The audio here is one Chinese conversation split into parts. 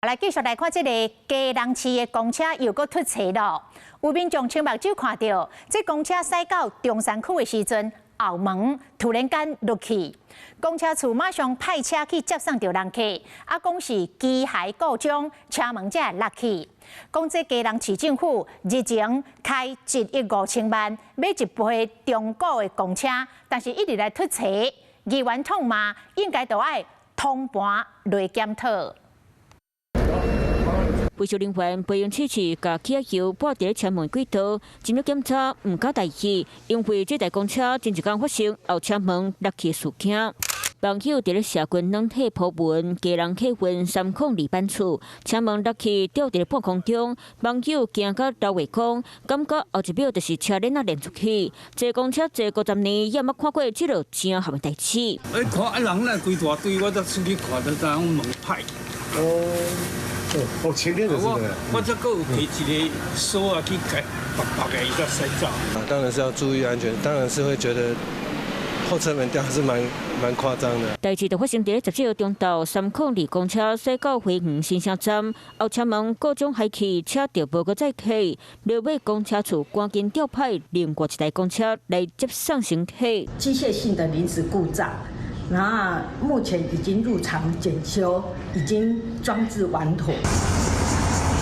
来继续来看这个基隆市的公车又搁突车了。有民众亲目睭看到，这公车驶到中山区的时阵，后门突然间落去，公车处马上派车去接送着人客，讲是机械故障，车门才落去。讲这基隆市政府日前开1亿5千万买一批中古的公车，但是一直来突车，议员痛骂应该都爱通盘来检讨。维修人员培养测试，甲汽油挂伫车门轨道，进入检查唔到代志，因为这台公车前一天发生后车门落去事件。网友伫咧社群软体铺文，基隆客运302班次车门落去吊伫半空中，网友惊到流泪讲，感觉后一秒就是车链连出去。坐公车坐50年，也捌看过这落正合的代志。看人来规大堆，我才出去看到咱门派。前天的是的。我这个有提一个锁啊，去改白的，伊才驶走。当然是要注意安全，当然是会觉得后车门掉是蛮夸张的。代志就发生伫17号中昼302公车驶到花园新城站，后车门各种海气，车就无搁再开。落尾公车处赶紧调派另外一台公车来接送乘客。机械性的临时故障。那目前已经入场检修，已经装置完妥。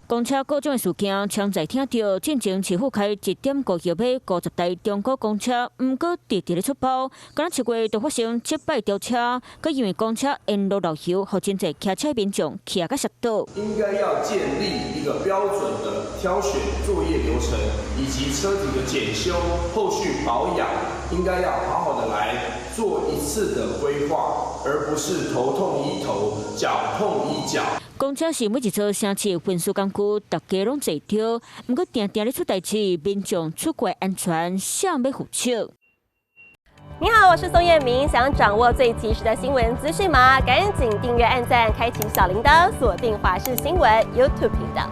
公车故障的事件，常在听到进前市府开1.5亿买50台中古公车，毋过直直咧出包，刚7月就发生7摆吊车，佮因为公车沿路漏油，互真侪骑车民众骑甲摔倒。应该要建立一个标准的挑选作业流程，以及车体的检修、后续保养，应该要好好的来做一次的规划，而不是头痛医头，脚痛医脚。公车是每一座城市运输工具，大家拢坐着，毋过定定咧出代志，民众出轨安全，谁要负责？你好，我是宋彦明。想掌握最及时的新闻资讯吗？赶紧订阅、按赞、开启小铃铛，锁定华视新闻 YouTube 频道。